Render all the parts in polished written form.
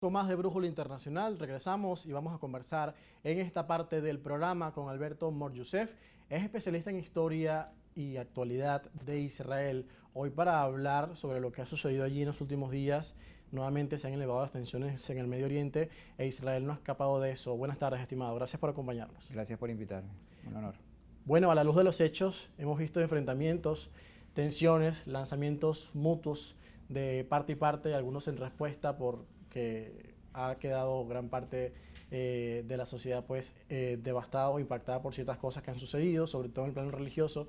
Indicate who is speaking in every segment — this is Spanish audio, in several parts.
Speaker 1: Con más de Brújula Internacional, regresamos y vamos a conversar en esta parte del programa con Alberto Mor-Youssef. Es especialista en historia y actualidad de Israel. Hoy para hablar sobre lo que ha sucedido allí en los últimos días. Nuevamente se han elevado las tensiones en el Medio Oriente e Israel no ha escapado de eso. Buenas tardes, estimado. Gracias por acompañarnos.
Speaker 2: Gracias por invitarme. Un honor.
Speaker 1: Bueno, a la luz de los hechos, hemos visto enfrentamientos, tensiones, lanzamientos mutuos de parte y parte, algunos en respuesta porque ha quedado gran parte de la sociedad pues devastada o impactada por ciertas cosas que han sucedido, sobre todo en el plano religioso,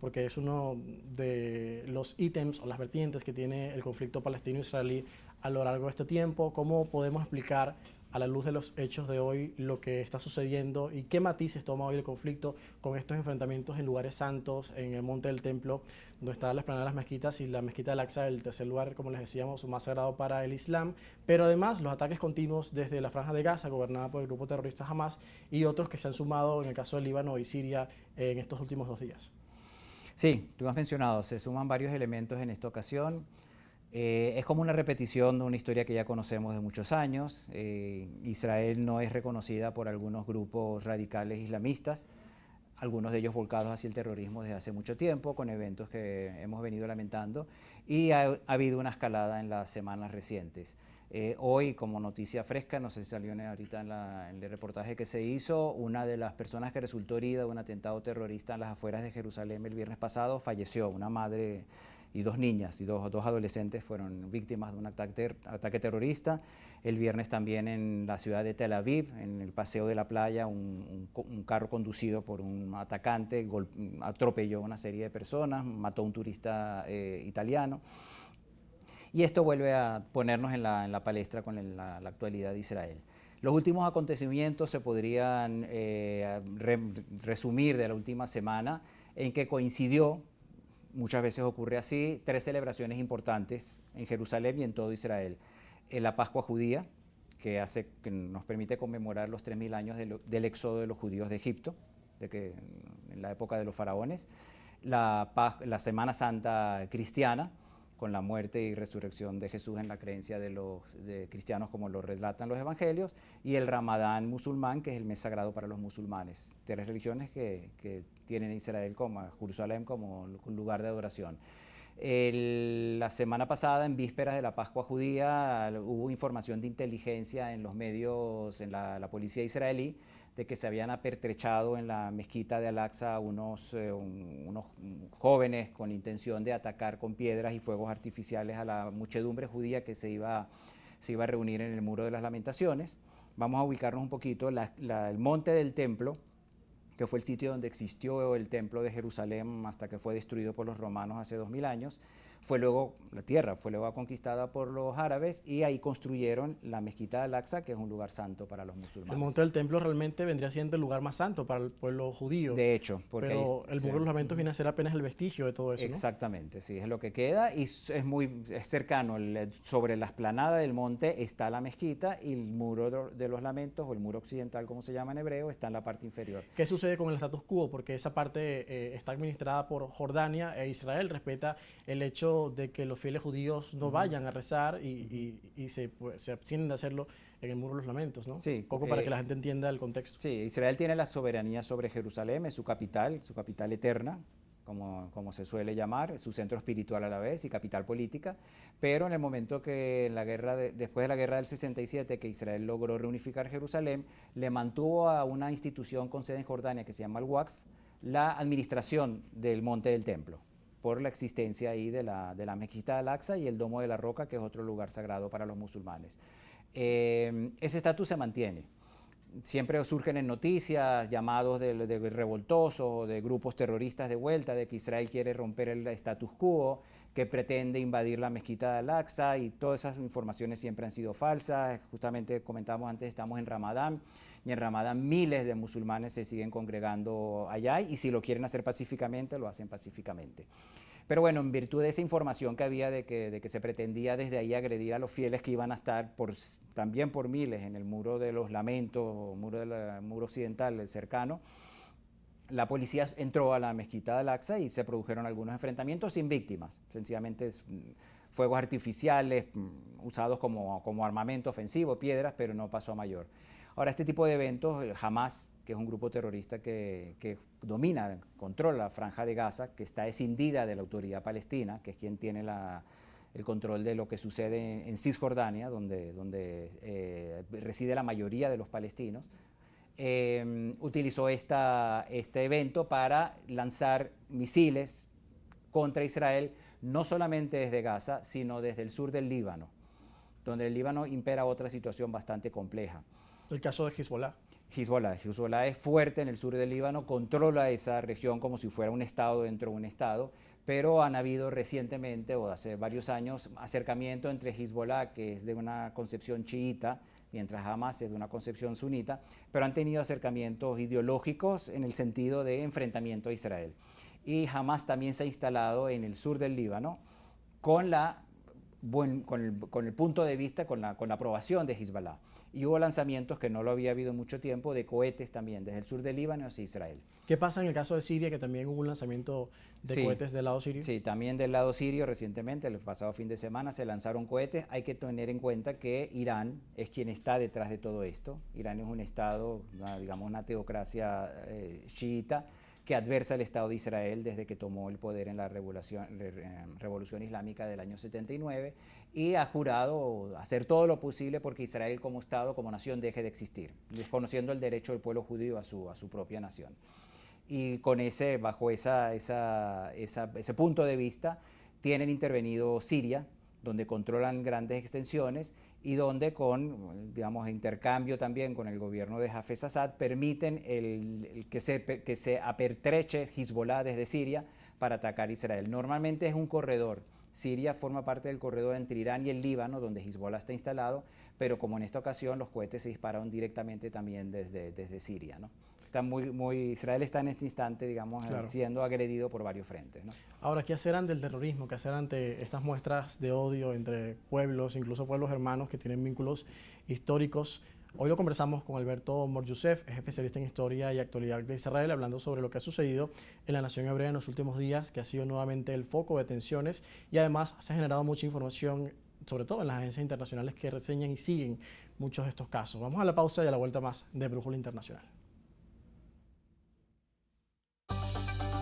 Speaker 1: porque es uno de los ítems o las vertientes que tiene el conflicto palestino-israelí a lo largo de este tiempo. ¿Cómo podemos explicar a la luz de los hechos de hoy lo que está sucediendo y qué matices toma hoy el conflicto con estos enfrentamientos en lugares santos, en el Monte del Templo, donde está la explanada de las mezquitas y la mezquita del Aqsa, el tercer lugar, como les decíamos, más sagrado para el Islam, pero además los ataques continuos desde la Franja de Gaza, gobernada por el grupo terrorista Hamas, y otros que se han sumado en el caso de Líbano y Siria en estos últimos 2 días.
Speaker 2: Sí, tú has mencionado, se suman varios elementos en esta ocasión. Es como una repetición de una historia que ya conocemos de muchos años. Israel no es reconocida por algunos grupos radicales islamistas, algunos de ellos volcados hacia el terrorismo desde hace mucho tiempo, con eventos que hemos venido lamentando, y ha habido una escalada en las semanas recientes. Hoy, como noticia fresca, no sé si salió ahorita en el reportaje que se hizo, una de las personas que resultó herida de un atentado terrorista en las afueras de Jerusalén el viernes pasado falleció, una madre y 2 niñas y dos adolescentes fueron víctimas de un ataque terrorista. El viernes también en la ciudad de Tel Aviv, en el paseo de la playa, un carro conducido por un atacante atropelló a una serie de personas, mató a un turista italiano. Y esto vuelve a ponernos en la palestra con la actualidad de Israel. Los últimos acontecimientos se podrían resumir de la última semana en que coincidió, muchas veces ocurre así, 3 celebraciones importantes en Jerusalén y en todo Israel. La Pascua judía, que nos permite conmemorar los 3000 años del éxodo de los judíos de Egipto, en la época de los faraones. La Semana Santa cristiana, con la muerte y resurrección de Jesús en la creencia de cristianos como lo relatan los evangelios, y el Ramadán musulmán, que es el mes sagrado para los musulmanes, 3 religiones que tienen Israel Jerusalén como un lugar de adoración. La semana pasada, en vísperas de la Pascua judía, hubo información de inteligencia en los medios, en la policía israelí, de que se habían apertrechado en la mezquita de Al-Aqsa unos jóvenes con intención de atacar con piedras y fuegos artificiales a la muchedumbre judía que se iba a reunir en el Muro de las Lamentaciones. Vamos a ubicarnos un poquito. El monte del templo, que fue el sitio donde existió el templo de Jerusalén hasta que fue destruido por los romanos hace 2000 años, la tierra fue luego conquistada por los árabes y ahí construyeron la mezquita de Al-Aqsa, que es un lugar santo para los musulmanes.
Speaker 1: El Monte del Templo realmente vendría siendo el lugar más santo para el pueblo judío.
Speaker 2: De hecho,
Speaker 1: pero el Muro de los Lamentos viene a ser apenas el vestigio de todo eso, ¿no?
Speaker 2: Exactamente, sí, es lo que queda y es cercano. Sobre la explanada del monte está la mezquita y el Muro de los Lamentos, o el Muro Occidental, como se llama en hebreo, está en la parte inferior.
Speaker 1: ¿Qué sucede con el status quo? Porque esa parte está administrada por Jordania e Israel respeta el hecho de que los fieles judíos no vayan a rezar y se abstienen de hacerlo en el Muro de los Lamentos, ¿no?
Speaker 2: Sí,
Speaker 1: un poco para que la gente entienda el contexto.
Speaker 2: Sí, Israel tiene la soberanía sobre Jerusalén, es su capital eterna, como se suele llamar, su centro espiritual a la vez y capital política, pero en el momento que después de la guerra del 67, que Israel logró reunificar Jerusalén, le mantuvo a una institución con sede en Jordania que se llama el Waqf la administración del Monte del Templo, por la existencia ahí de la mezquita de Al-Aqsa y el Domo de la Roca, que es otro lugar sagrado para los musulmanes. Ese estatus se mantiene. Siempre surgen en noticias llamados de revoltosos o de grupos terroristas de vuelta, de que Israel quiere romper el status quo, que pretende invadir la mezquita de Al-Aqsa, y todas esas informaciones siempre han sido falsas. Justamente comentábamos antes, estamos en Ramadán, y en Ramadán miles de musulmanes se siguen congregando allá, y si lo quieren hacer pacíficamente, lo hacen pacíficamente. Pero bueno, en virtud de esa información que había de que se pretendía desde ahí agredir a los fieles que iban a estar también por miles en el Muro de los Lamentos, o Muro Occidental cercano, la policía entró a la mezquita de Al-Aqsa y se produjeron algunos enfrentamientos sin víctimas. Sencillamente fuegos artificiales usados como armamento ofensivo, piedras, pero no pasó a mayor. Ahora, este tipo de eventos, el Hamas, que es un grupo terrorista que domina, controla la Franja de Gaza, que está escindida de la autoridad palestina, que es quien tiene el control de lo que sucede en Cisjordania, donde reside la mayoría de los palestinos, utilizó este evento para lanzar misiles contra Israel, no solamente desde Gaza, sino desde el sur del Líbano, donde el Líbano impera otra situación bastante compleja.
Speaker 1: El caso de Hezbollah.
Speaker 2: Hezbollah es fuerte en el sur del Líbano, controla esa región como si fuera un estado dentro de un estado, pero han habido recientemente, o hace varios años, acercamiento entre Hezbollah, que es de una concepción chiita, mientras Hamas es de una concepción sunita, pero han tenido acercamientos ideológicos en el sentido de enfrentamiento a Israel. Y Hamas también se ha instalado en el sur del Líbano con el punto de vista, con la aprobación de Hezbollah. Y hubo lanzamientos, que no lo había habido mucho tiempo, de cohetes también, desde el sur del Líbano hacia Israel.
Speaker 1: ¿Qué pasa en el caso de Siria, que también hubo un lanzamiento de cohetes del lado sirio?
Speaker 2: Sí, también del lado sirio recientemente, el pasado fin de semana, se lanzaron cohetes. Hay que tener en cuenta que Irán es quien está detrás de todo esto. Irán es un estado, digamos, una teocracia chiita, que adversa al Estado de Israel desde que tomó el poder en la Revolución Islámica del año 79, y ha jurado hacer todo lo posible porque Israel como Estado, como nación, deje de existir, desconociendo el derecho del pueblo judío a su propia nación. Y bajo ese punto de vista, tienen intervenido Siria, donde controlan grandes extensiones y donde digamos, intercambio también con el gobierno de Hafez Assad, permiten que se apertreche Hezbollah desde Siria para atacar Israel. Normalmente es un corredor. Siria forma parte del corredor entre Irán y el Líbano, donde Hezbollah está instalado, pero como en esta ocasión los cohetes se dispararon directamente también desde Siria, ¿no? Israel está en este instante, digamos, claro, siendo agredido por varios frentes, ¿no?
Speaker 1: Ahora, ¿qué hacer ante el terrorismo? ¿Qué hacer ante estas muestras de odio entre pueblos, incluso pueblos hermanos que tienen vínculos históricos? Hoy lo conversamos con Alberto Mor-Yosef, es especialista en historia y actualidad de Israel, hablando sobre lo que ha sucedido en la nación hebrea en los últimos días, que ha sido nuevamente el foco de tensiones, y además se ha generado mucha información, sobre todo en las agencias internacionales que reseñan y siguen muchos de estos casos. Vamos a la pausa y a la vuelta más de Brújula Internacional.